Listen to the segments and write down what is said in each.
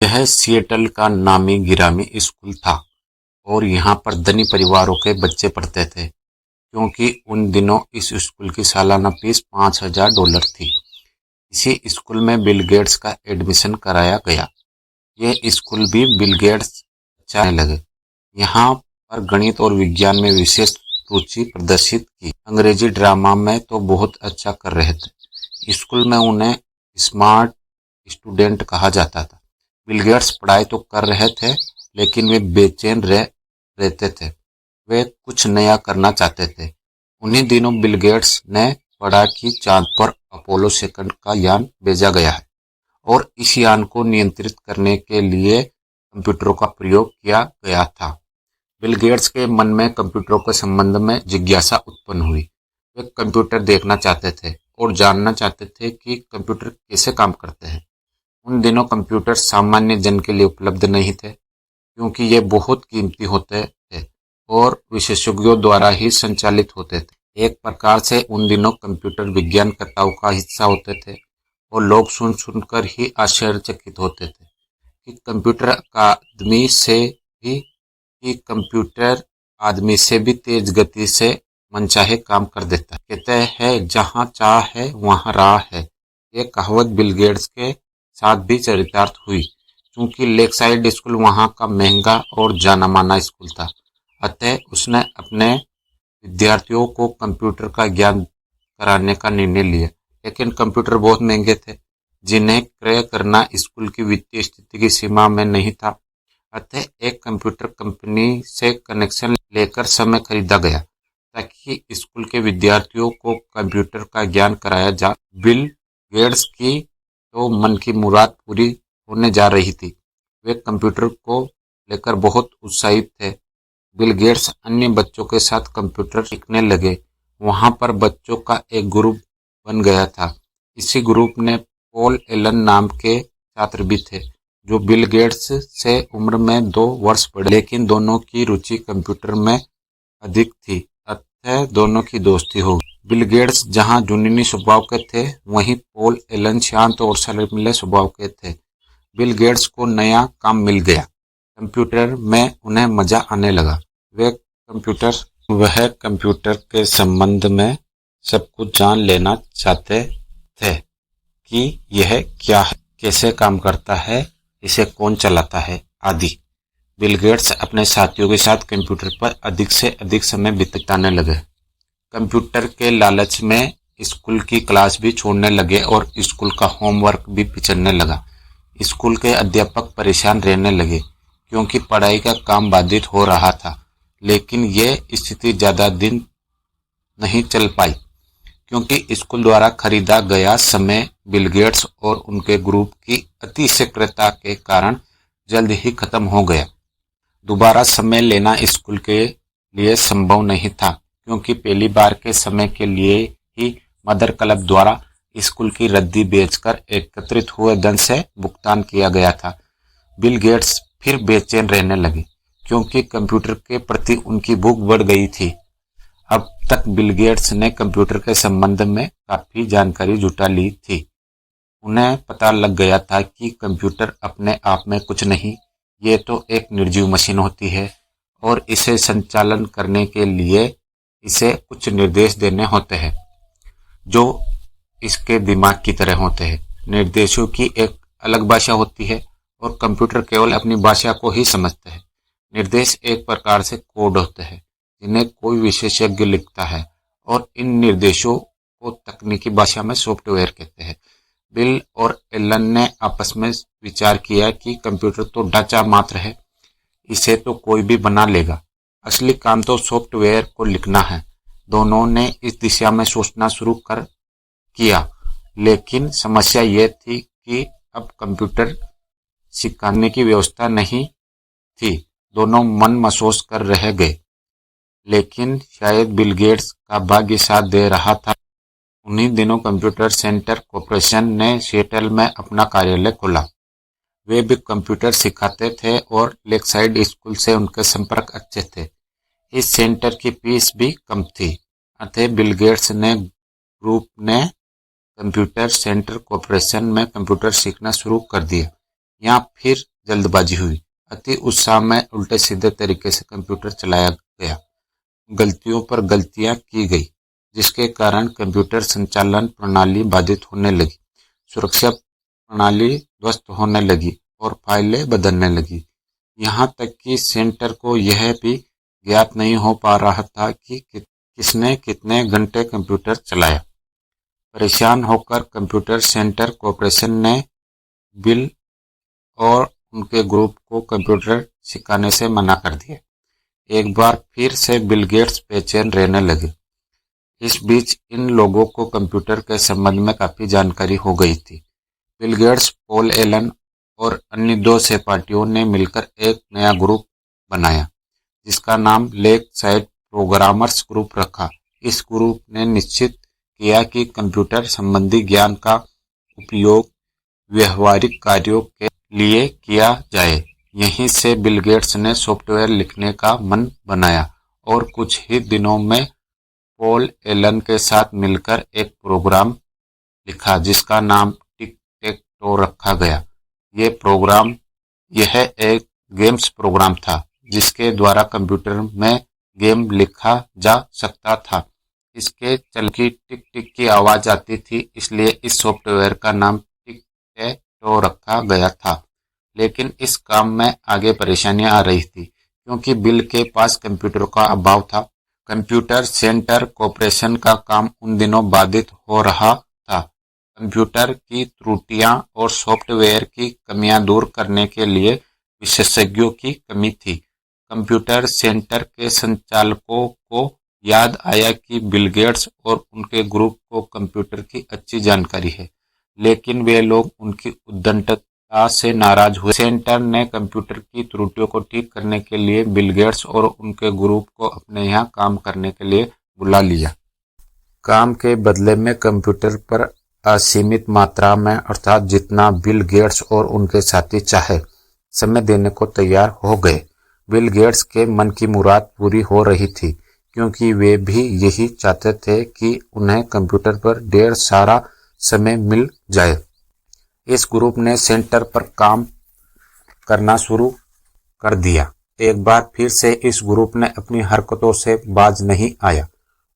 यह सिएटल का नामी गिरामी स्कूल था और यहाँ पर धनी परिवारों के बच्चे पढ़ते थे, क्योंकि उन दिनों इस स्कूल की सालाना फीस $5000 थी। इसी स्कूल में बिल गेट्स का एडमिशन कराया गया। यह स्कूल भी बिल गेट्स अच्छा होने लगे। यहाँ पर गणित और विज्ञान में विशेष रुचि प्रदर्शित की। अंग्रेजी ड्रामा में तो बहुत अच्छा कर रहे थे। स्कूल में उन्हें स्मार्ट स्टूडेंट कहा जाता था। बिल गेट्स पढ़ाई तो कर रहे थे, लेकिन वे बेचैन रहते थे। वे कुछ नया करना चाहते थे। उन्हीं दिनों बिल गेट्स ने पढ़ा कि चांद पर अपोलो सेकंड का यान भेजा गया है और इस यान को नियंत्रित करने के लिए कंप्यूटरों का प्रयोग किया गया था। बिल गेट्स के मन में कंप्यूटरों के संबंध में जिज्ञासा उत्पन्न हुई। वे कंप्यूटर देखना चाहते थे और जानना चाहते थे कि कंप्यूटर कैसे काम करते हैं। उन दिनों कंप्यूटर सामान्य जन के लिए उपलब्ध नहीं थे, क्योंकि ये बहुत कीमती होते थे और विशेषज्ञों द्वारा ही संचालित होते थे। एक प्रकार से उन दिनों कंप्यूटर विज्ञानकर्ताओं का हिस्सा होते थे और लोग सुन सुनकर ही आश्चर्यचकित होते थे कि कंप्यूटर आदमी से भी तेज गति से मनचाहे काम कर देता है। कहते हैं, जहाँ चाह है वहाँ राह है। ये कहावत बिल गेट्स के साथ भी चरितार्थ हुई। चूंकि लेकसाइड स्कूल वहाँ का महंगा और जाना माना स्कूल था, अतः उसने अपने विद्यार्थियों को कंप्यूटर का ज्ञान कराने का निर्णय लिया। लेकिन कंप्यूटर बहुत महंगे थे, जिन्हें क्रय करना स्कूल की वित्तीय स्थिति की सीमा में नहीं था। अतः एक कंप्यूटर कंपनी से कनेक्शन लेकर समय खरीदा गया ताकि स्कूल के विद्यार्थियों को कंप्यूटर का ज्ञान कराया जा। बिल गेट्स की तो मन की मुराद पूरी होने जा रही थी। वे कंप्यूटर को लेकर बहुत उत्साहित थे। बिल गेट्स अन्य बच्चों के साथ कंप्यूटर सीखने लगे। वहां पर बच्चों का एक ग्रुप बन गया था। इसी ग्रुप में पॉल एलन नाम के छात्र भी थे, जो बिल गेट्स से उम्र में 2 वर्ष बड़े, लेकिन दोनों की रुचि कंप्यूटर में अधिक थी, अतः दोनों की दोस्ती हो गई। बिल गेट्स जहां जुनूनी स्वभाव के थे, वहीं पॉल एलन शांत और शर्मीले स्वभाव के थे। बिल गेट्स को नया काम मिल गया। कंप्यूटर में उन्हें मजा आने लगा। वह कंप्यूटर के संबंध में सब कुछ जान लेना चाहते थे कि यह क्या है, कैसे काम करता है, इसे कौन चलाता है आदि। बिल गेट्स अपने साथियों के साथ कंप्यूटर पर अधिक से अधिक समय बिताने लगे। कंप्यूटर के लालच में स्कूल की क्लास भी छोड़ने लगे और स्कूल का होमवर्क भी पिछड़ने लगा। स्कूल के अध्यापक परेशान रहने लगे, क्योंकि पढ़ाई का काम बाधित हो रहा था। लेकिन यह स्थिति ज्यादा दिन नहीं चल पाई, क्योंकि स्कूल द्वारा खरीदा गया समय बिल गेट्स और उनके ग्रुप की अतिशीघ्रता के कारण जल्द ही खत्म हो गया। दोबारा समय लेना स्कूल के लिए संभव नहीं था, क्योंकि पहली बार के समय के लिए ही मदर क्लब द्वारा स्कूल की रद्दी बेचकर एकत्रित हुए धन से भुगतान किया गया था। बिल गेट्स फिर बेचैन रहने लगे, क्योंकि कंप्यूटर के प्रति उनकी भूख बढ़ गई थी। अब तक बिल गेट्स ने कंप्यूटर के संबंध में काफी जानकारी जुटा ली थी। उन्हें पता लग गया था कि कंप्यूटर अपने आप में कुछ नहीं, ये तो एक निर्जीव मशीन होती है और इसे संचालन करने के लिए इसे कुछ निर्देश देने होते हैं, जो इसके दिमाग की तरह होते हैं। निर्देशों की एक अलग भाषा होती है और कंप्यूटर केवल अपनी भाषा को ही समझते हैं। निर्देश एक प्रकार से कोड होते हैं, जिन्हें कोई विशेषज्ञ लिखता है, और इन निर्देशों को तकनीकी भाषा में सॉफ्टवेयर कहते हैं। बिल और एलन ने आपस में विचार किया कि कंप्यूटर तो ढांचा मात्र है, इसे तो कोई भी बना लेगा, असली काम तो सॉफ्टवेयर को लिखना है। दोनों ने इस दिशा में सोचना शुरू कर किया, लेकिन समस्या यह थी कि अब कंप्यूटर सिखाने की व्यवस्था नहीं थी। दोनों मन महसूस कर रह गए, लेकिन शायद बिल गेट्स का भाग्य साथ दे रहा था। उन्हीं दिनों कंप्यूटर सेंटर कॉर्पोरेशन ने सिएटल में अपना कार्यालय खोला। वे भी कंप्यूटर सिखाते थे और लेकसाइड स्कूल से उनके संपर्क अच्छे थे। इस सेंटर की फीस भी कम थी, अतः बिल गेट्स ने ग्रुप ने कंप्यूटर सेंटर कॉर्पोरेशन में कंप्यूटर सीखना शुरू कर दिया। यहाँ फिर जल्दबाजी हुई। अति उत्साह में उल्टे सीधे तरीके से कंप्यूटर चलाया गया। गलतियों पर गलतियां की गई, जिसके कारण कंप्यूटर संचालन प्रणाली बाधित होने लगी, सुरक्षा प्रणाली ध्वस्त होने लगी और फाइलें बदलने लगी। यहाँ तक कि सेंटर को यह भी ज्ञात नहीं हो पा रहा था कि किसने कितने घंटे कंप्यूटर चलाया। परेशान होकर कंप्यूटर सेंटर कॉर्पोरेशन ने बिल और उनके ग्रुप को कंप्यूटर सिखाने से मना कर दिया। एक बार फिर से बिल गेट्स बेचैन रहने लगे। इस बीच इन लोगों को कंप्यूटर के संबंध में काफी जानकारी हो गई थी। बिल गेट्स, पॉल एलन और अन्य 2 सहपाठियों ने मिलकर एक नया ग्रुप बनाया, जिसका नाम लेक साइड प्रोग्रामर्स ग्रुप रखा। इस ग्रुप ने निश्चित किया कि कंप्यूटर संबंधी ज्ञान का उपयोग व्यवहारिक कार्यों के लिए किया जाए। यहीं से बिल गेट्स ने सॉफ्टवेयर लिखने का मन बनाया और कुछ ही दिनों में पॉल एलन के साथ मिलकर एक प्रोग्राम लिखा, जिसका नाम टिक टेक टो रखा गया। यह एक गेम्स प्रोग्राम था, जिसके द्वारा कंप्यूटर में गेम लिखा जा सकता था। इसके चल की टिक टिक की आवाज आती थी, इसलिए इस सॉफ्टवेयर का नाम टिक टेक टो रखा गया था। लेकिन इस काम में आगे परेशानियां आ रही थी, क्योंकि बिल के पास कंप्यूटर का अभाव था। कंप्यूटर सेंटर कॉर्पोरेशन का काम उन दिनों बाधित हो रहा था। कंप्यूटर की त्रुटियां और सॉफ्टवेयर की कमियां दूर करने के लिए विशेषज्ञों की कमी थी। कंप्यूटर सेंटर के संचालकों को याद आया कि बिल गेट्स और उनके ग्रुप को कंप्यूटर की अच्छी जानकारी है, लेकिन वे लोग उनकी उद्दंडता से नाराज हुए। सेंटर ने कंप्यूटर की त्रुटियों को ठीक करने के लिए बिल गेट्स और उनके ग्रुप को अपने यहाँ काम करने के लिए बुला लिया। काम के बदले में कंप्यूटर पर असीमित मात्रा में, अर्थात जितना बिल गेट्स और उनके साथी चाहे, समय देने को तैयार हो गए। बिल गेट्स के मन की मुराद पूरी हो रही थी, क्योंकि वे भी यही चाहते थे कि उन्हें कंप्यूटर पर ढेर सारा समय मिल जाए। इस ग्रुप ने सेंटर पर काम करना शुरू कर दिया। एक बार फिर से इस ग्रुप ने अपनी हरकतों से बाज नहीं आया।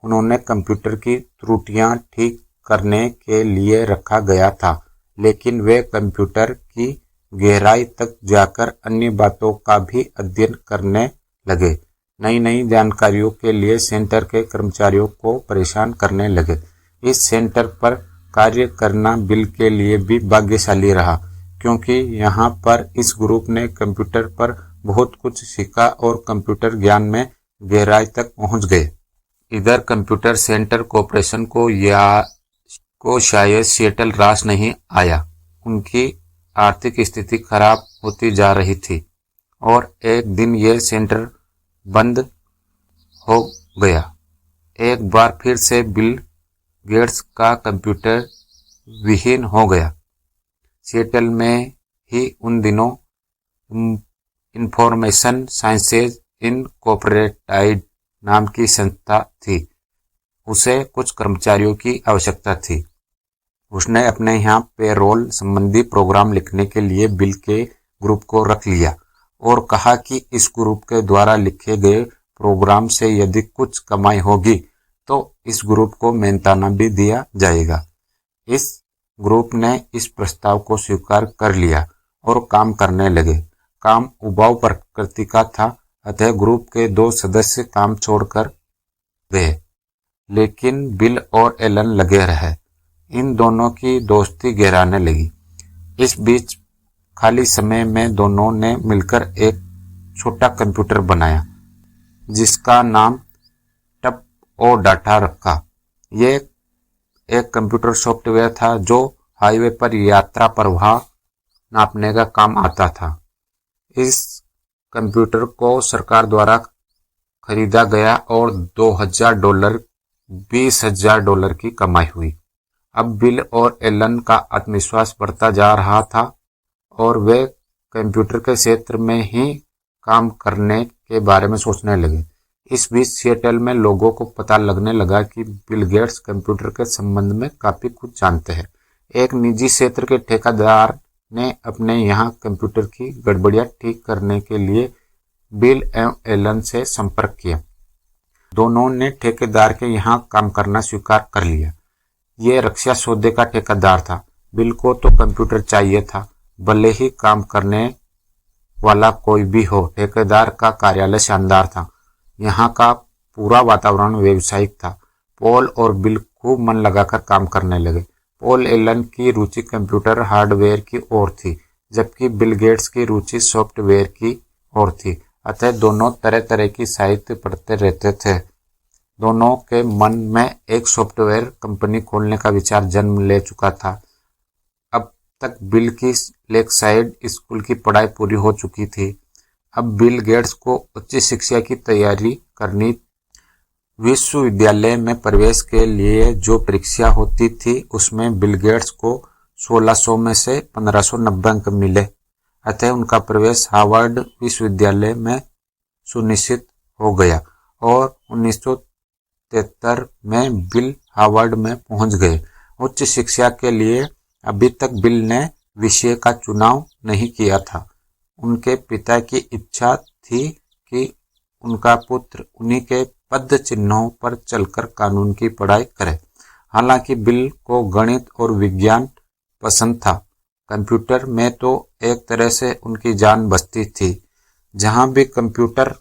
उन्होंने कंप्यूटर की त्रुटियां ठीक करने के लिए रखा गया था, लेकिन वे कंप्यूटर की गहराई तक जाकर अन्य बातों का भी अध्ययन करने लगे। नई नई जानकारियों के लिए सेंटर के कर्मचारियों को परेशान करने लगे। इस सेंटर पर कार्य करना बिल के लिए भी भाग्यशाली रहा, क्योंकि यहाँ पर इस ग्रुप ने कंप्यूटर पर बहुत कुछ सीखा और कंप्यूटर ज्ञान में गहराई तक पहुँच गए। इधर कंप्यूटर सेंटर कॉर्पोरेशन को शायद सिएटल रास नहीं आया। उनकी आर्थिक स्थिति खराब होती जा रही थी और एक दिन यह सेंटर बंद हो गया। एक बार फिर से बिल गेट्स का कंप्यूटर विहीन हो गया। सिएटल में ही उन दिनों इंफॉर्मेशन साइंसेज इनकॉर्पोरेटेड नाम की संस्था थी। उसे कुछ कर्मचारियों की आवश्यकता थी। उसने अपने यहाँ पेरोल संबंधी प्रोग्राम लिखने के लिए बिल के ग्रुप को रख लिया और कहा कि इस ग्रुप के द्वारा लिखे गए प्रोग्राम से यदि कुछ कमाई होगी तो इस ग्रुप को मेहनताना भी दिया जाएगा। इस ग्रुप ने इस प्रस्ताव को स्वीकार कर लिया और काम करने लगे। काम उबाऊ प्रकृति का था, अतः ग्रुप के 2 सदस्य काम छोड़कर गए, लेकिन बिल और एलन लगे रहे। इन दोनों की दोस्ती गहराने लगी। इस बीच खाली समय में दोनों ने मिलकर एक छोटा कंप्यूटर बनाया, जिसका नाम टप ओ डाटा रखा। ये एक कंप्यूटर सॉफ्टवेयर था जो हाईवे पर यात्रा प्रवाह नापने का काम आता था। इस कंप्यूटर को सरकार द्वारा खरीदा गया और $2000 $20,000 की कमाई हुई। अब बिल और एलन का आत्मविश्वास बढ़ता जा रहा था और वे कंप्यूटर के क्षेत्र में ही काम करने के बारे में सोचने लगे। इस बीच सिएटल में लोगों को पता लगने लगा कि बिल गेट्स कंप्यूटर के संबंध में काफी कुछ जानते हैं। एक निजी क्षेत्र के ठेकेदार ने अपने यहाँ कंप्यूटर की गड़बड़ियाँ ठीक करने के लिए बिल एवं एलन से संपर्क किया। दोनों ने ठेकेदार के यहाँ काम करना स्वीकार कर लिया। ये रक्षा सौदे का ठेकेदार था। बिल को तो कंप्यूटर चाहिए था, भले ही काम करने वाला कोई भी हो। ठेकेदार का कार्यालय शानदार था। यहाँ का पूरा वातावरण व्यावसायिक था। पॉल और बिल खूब मन लगाकर काम करने लगे। पॉल एलन की रुचि कंप्यूटर हार्डवेयर की ओर थी, जबकि बिल गेट्स की रुचि सॉफ्टवेयर की ओर थी। अतः दोनों तरह तरह की साहित्य पढ़ते रहते थे। दोनों के मन में एक सॉफ्टवेयर कंपनी खोलने का विचार जन्म ले चुका था। अब तक बिल की लेकसाइड स्कूल की पढ़ाई पूरी हो चुकी थी। अब बिल गेट्स को उच्च शिक्षा की तैयारी करनी। विश्वविद्यालय में प्रवेश के लिए जो परीक्षा होती थी उसमें बिल गेट्स को 1600 में से 1590 अंक मिले। अतः उनका प्रवेश हार्वर्ड विश्वविद्यालय में सुनिश्चित हो गया और 1973 में बिल हार्वर्ड में पहुंच गए। उच्च शिक्षा के लिए अभी तक बिल ने विषय का चुनाव नहीं किया था। उनके पिता की इच्छा थी कि उनका पुत्र उन्हीं के पद चिन्हों पर चलकर कानून की पढ़ाई करे। हालांकि बिल को गणित और विज्ञान पसंद था। कंप्यूटर में तो एक तरह से उनकी जान बसती थी। जहां भी कंप्यूटर